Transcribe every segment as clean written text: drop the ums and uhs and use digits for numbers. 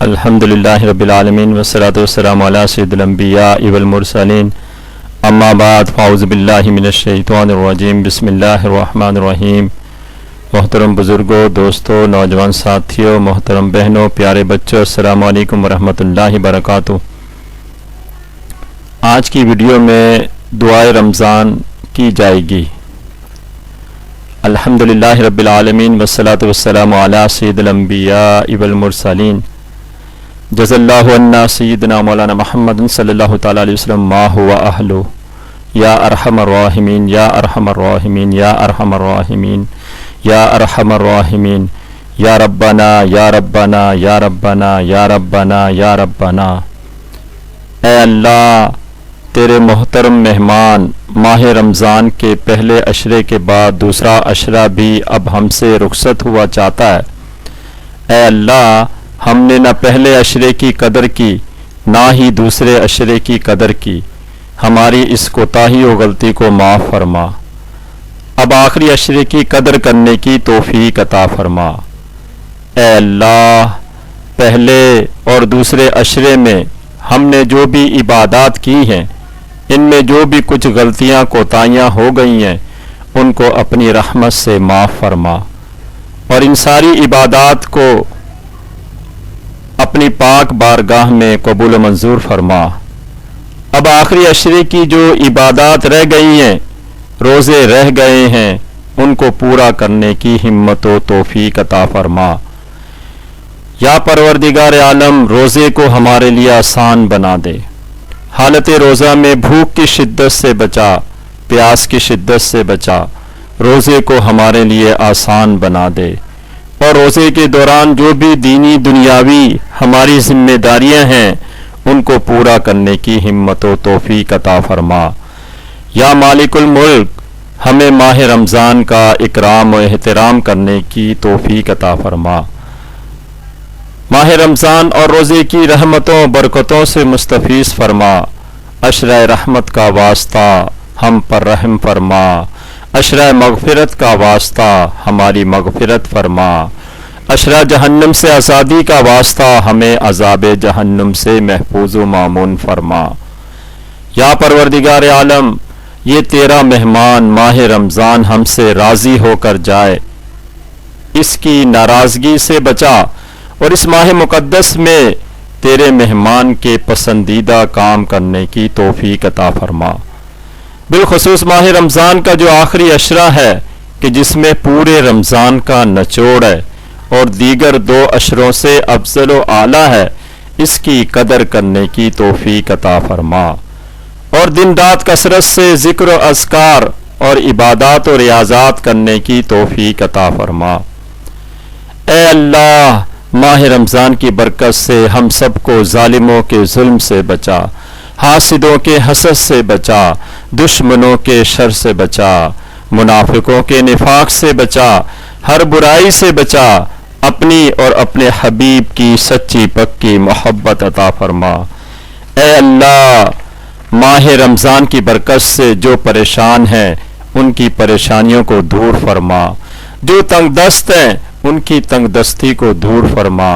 الحمدللہ رب العالمین والصلاة والسلام علی سید الانبیاء والمرسلین اما بعد فاعوذ باللہ من الشیطان الرجیم بسم اللہ الرحمن الرحیم۔ محترم بزرگوں، دوستوں، نوجوان ساتھیوں، محترم بہنوں، پیارے بچوں، السلام علیکم ورحمۃ اللہ وبرکاتہ۔ آج کی ویڈیو میں دعائے رمضان کی جائے گی۔ الحمدللہ رب العالمین والصلاة والسلام علی سید الانبیاء والمرسلین جزا اللہ عنا سیدنا مولانا محمد صلی اللہ تعالی علیہ وسلم ما ہوا اہلو یا ارحم الراحمین یا ارحم الراحمین یا ارحم الراحمین یا ارحم الراحمین یا ربنا یا ربنا یا ربنا یا ربنا یا ربنا۔ اے اللہ، تیرے محترم مہمان ماہ رمضان کے پہلے عشرے کے بعد دوسرا عشرہ بھی اب ہم سے رخصت ہوا چاہتا ہے۔ اے اللہ، ہم نے نہ پہلے عشرے کی قدر کی نہ ہی دوسرے عشرے کی قدر کی، ہماری اس کوتاہی و غلطی کو معاف فرما۔ اب آخری عشرے کی قدر کرنے کی توفیق عطا فرما۔ اے اللہ، پہلے اور دوسرے عشرے میں ہم نے جو بھی عبادات کی ہیں، ان میں جو بھی کچھ غلطیاں کوتاہیاں ہو گئی ہیں، ان کو اپنی رحمت سے معاف فرما اور ان ساری عبادات کو اپنی پاک بارگاہ میں قبول و منظور فرما۔ اب آخری عشرے کی جو عبادات رہ گئی ہیں، روزے رہ گئے ہیں، ان کو پورا کرنے کی ہمت و توفیق عطا فرما۔ یا پروردگار عالم، روزے کو ہمارے لیے آسان بنا دے۔ حالت روزہ میں بھوک کی شدت سے بچا، پیاس کی شدت سے بچا، روزے کو ہمارے لیے آسان بنا دے۔ اور روزے کے دوران جو بھی دینی دنیاوی ہماری ذمہ داریاں ہیں، ان کو پورا کرنے کی ہمت و توفیق عطا فرما۔ یا مالک الملک، ہمیں ماہ رمضان کا اکرام و احترام کرنے کی توفیق عطا فرما۔ ماہ رمضان اور روزے کی رحمتوں برکتوں سے مستفیض فرما۔ عشرہ رحمت کا واسطہ ہم پر رحم فرما، عشرہ مغفرت کا واسطہ ہماری مغفرت فرما، عشرہ جہنم سے آزادی کا واسطہ ہمیں عذاب جہنم سے محفوظ و مامون فرما۔ یا پروردگار عالم، یہ تیرا مہمان ماہ رمضان ہم سے راضی ہو کر جائے، اس کی ناراضگی سے بچا اور اس ماہ مقدس میں تیرے مہمان کے پسندیدہ کام کرنے کی توفیق عطا فرما۔ بالخصوص ماہ رمضان کا جو آخری عشرہ ہے کہ جس میں پورے رمضان کا نچوڑ ہے اور دیگر دو عشروں سے افضل و اعلیٰ ہے، اس کی قدر کرنے کی توفیق عطا فرما اور دن رات کثرت سے ذکر و اذکار اور عبادات و ریاضات کرنے کی توفیق عطا فرما۔ اے اللہ، ماہ رمضان کی برکت سے ہم سب کو ظالموں کے ظلم سے بچا، حاسدوں کے حسد سے بچا، دشمنوں کے شر سے بچا، منافقوں کے نفاق سے بچا، ہر برائی سے بچا، اپنی اور اپنے حبیب کی سچی پکی محبت عطا فرما۔ اے اللہ، ماہ رمضان کی برکت سے جو پریشان ہیں ان کی پریشانیوں کو دور فرما، جو تنگ دست ہیں ان کی تنگ دستی کو دور فرما،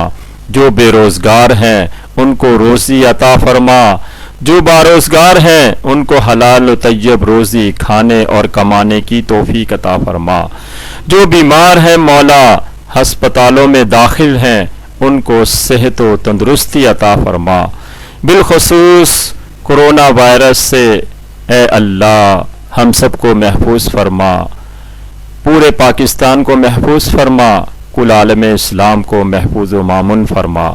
جو بے روزگار ہیں ان کو روزی عطا فرما، جو باروزگار ہیں ان کو حلال و طیب روزی کھانے اور کمانے کی توفیق عطا فرما، جو بیمار ہیں مولا ہسپتالوں میں داخل ہیں ان کو صحت و تندرستی عطا فرما۔ بالخصوص کورونا وائرس سے اے اللہ ہم سب کو محفوظ فرما، پورے پاکستان کو محفوظ فرما، کل عالم اسلام کو محفوظ و مامون فرما۔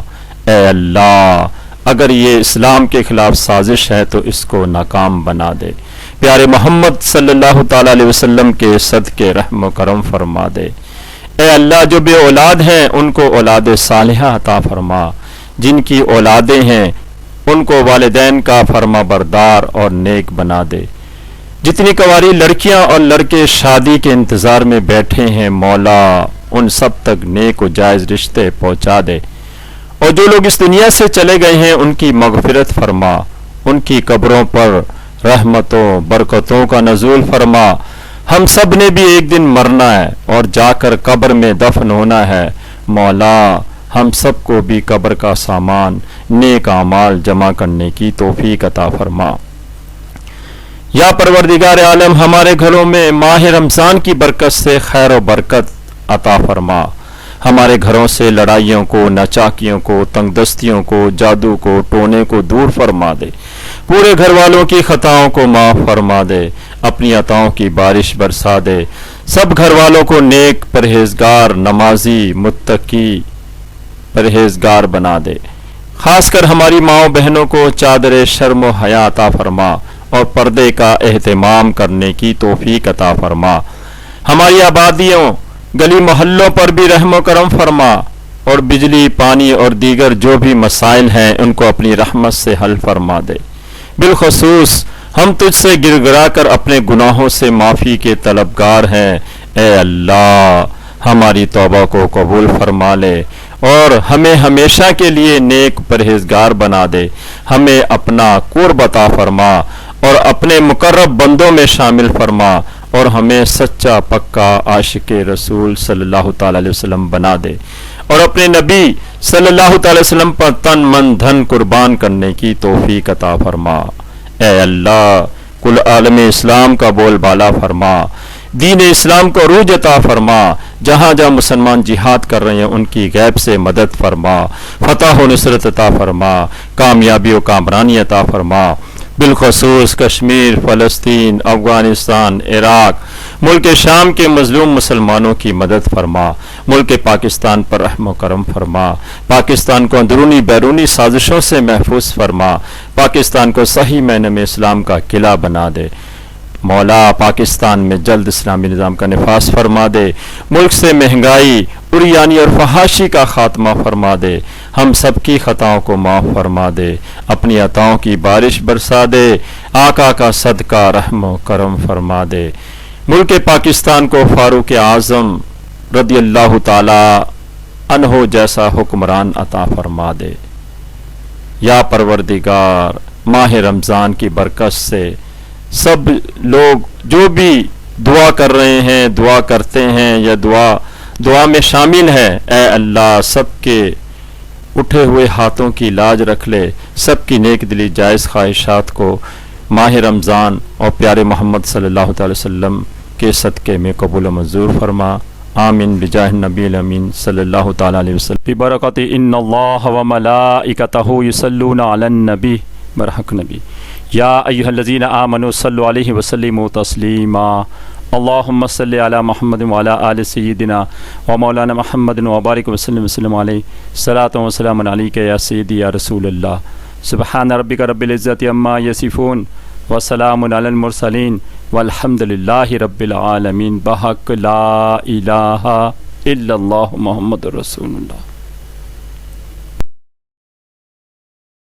اے اللہ، اگر یہ اسلام کے خلاف سازش ہے تو اس کو ناکام بنا دے، پیارے محمد صلی اللہ تعالی علیہ وسلم کے صدقے رحم و کرم فرما دے۔ اے اللہ، جو بے اولاد ہیں ان کو اولاد صالحہ عطا فرما، جن کی اولادیں ہیں ان کو والدین کا فرما بردار اور نیک بنا دے۔ جتنی کنواری لڑکیاں اور لڑکے شادی کے انتظار میں بیٹھے ہیں مولا، ان سب تک نیک و جائز رشتے پہنچا دے، اور جو لوگ اس دنیا سے چلے گئے ہیں ان کی مغفرت فرما، ان کی قبروں پر رحمتوں برکتوں کا نزول فرما۔ ہم سب نے بھی ایک دن مرنا ہے اور جا کر قبر میں دفن ہونا ہے مولا، ہم سب کو بھی قبر کا سامان نیک اعمال جمع کرنے کی توفیق عطا فرما۔ یا پروردگار عالم، ہمارے گھروں میں ماہ رمضان کی برکت سے خیر و برکت عطا فرما۔ ہمارے گھروں سے لڑائیوں کو، ناچاکیوں کو، تنگ دستیوں کو، جادو کو، ٹونے کو دور فرما دے۔ پورے گھر والوں کی خطاؤں کو معاف فرما دے، اپنی عطاؤں کی بارش برسا دے۔ سب گھر والوں کو نیک، پرہیزگار، نمازی، متقی، پرہیزگار بنا دے۔ خاص کر ہماری ماؤں بہنوں کو چادر شرم و حیا عطا فرما اور پردے کا اہتمام کرنے کی توفیق عطا فرما۔ ہماری آبادیوں، گلی محلوں پر بھی رحم و کرم فرما، اور بجلی، پانی اور دیگر جو بھی مسائل ہیں ان کو اپنی رحمت سے حل فرما دے۔ بالخصوص ہم تجھ سے گر گرا کر اپنے گناہوں سے معافی کے طلبگار ہیں۔ اے اللہ، ہماری توبہ کو قبول فرما لے اور ہمیں ہمیشہ کے لیے نیک پرہیزگار بنا دے۔ ہمیں اپنا قرب عطا فرما اور اپنے مقرب بندوں میں شامل فرما، اور ہمیں سچا پکا عاشق رسول صلی اللہ تعالی علیہ وسلم بنا دے، اور اپنے نبی صلی اللہ تعالی وسلم پر تن من دھن قربان کرنے کی توفیق عطا فرما۔ اے اللہ، کل عالم اسلام کا بول بالا فرما، دین اسلام کو عروج عطا فرما۔ جہاں جہاں مسلمان جہاد کر رہے ہیں ان کی غیب سے مدد فرما، فتح و نصرت عطا فرما، کامیابی و کامرانی عطا فرما۔ بالخصوص کشمیر، فلسطین، افغانستان، عراق، ملک شام کے مظلوم مسلمانوں کی مدد فرما۔ ملک پاکستان پر رحم و کرم فرما۔ پاکستان کو اندرونی بیرونی سازشوں سے محفوظ فرما۔ پاکستان کو صحیح معنی میں اسلام کا قلعہ بنا دے۔ مولا، پاکستان میں جلد اسلامی نظام کا نفاذ فرما دے۔ ملک سے مہنگائی، عریانی اور فحاشی کا خاتمہ فرما دے۔ ہم سب کی خطاؤں کو معاف فرما دے، اپنی عطاؤں کی بارش برسا دے۔ آقا کا صدقہ رحم و کرم فرما دے۔ ملک پاکستان کو فاروق اعظم رضی اللہ تعالی عنہ جیسا حکمران عطا فرما دے۔ یا پروردگار، ماہ رمضان کی برکت سے سب لوگ جو بھی دعا کر رہے ہیں، دعا کرتے ہیں یا دعا میں شامل ہے، اے اللہ سب کے اٹھے ہوئے ہاتھوں کی لاج رکھ لے، سب کی نیک دلی جائز خواہشات کو ماہ رمضان اور پیارے محمد صلی اللہ تعالی وسلم کے صدقے میں قبول و منظور فرما۔ آمین بجاہ النبی الامین صلی اللہ تعالی علیہ وسلم۔ ببرکۃ ان اللہ وملائکتہ یصلون علی النبی، برحق نبی۔ یا ایھا الذین آمنوا صلوا علیہ وسلموا تسلیما۔ اللہم صلی علی محمد وعلی آل سیدنا و مولانا محمد وبارک وسلم علیہ۔ صلاۃ و سلام علیک یا سیدی یا رسول اللہ۔ سبحان ربک رب العزۃ عما یصفون وسلام علی المرسلین والحمد للہ رب العالمین۔ بحق لا الہ الا اللہ محمد رسول اللہ۔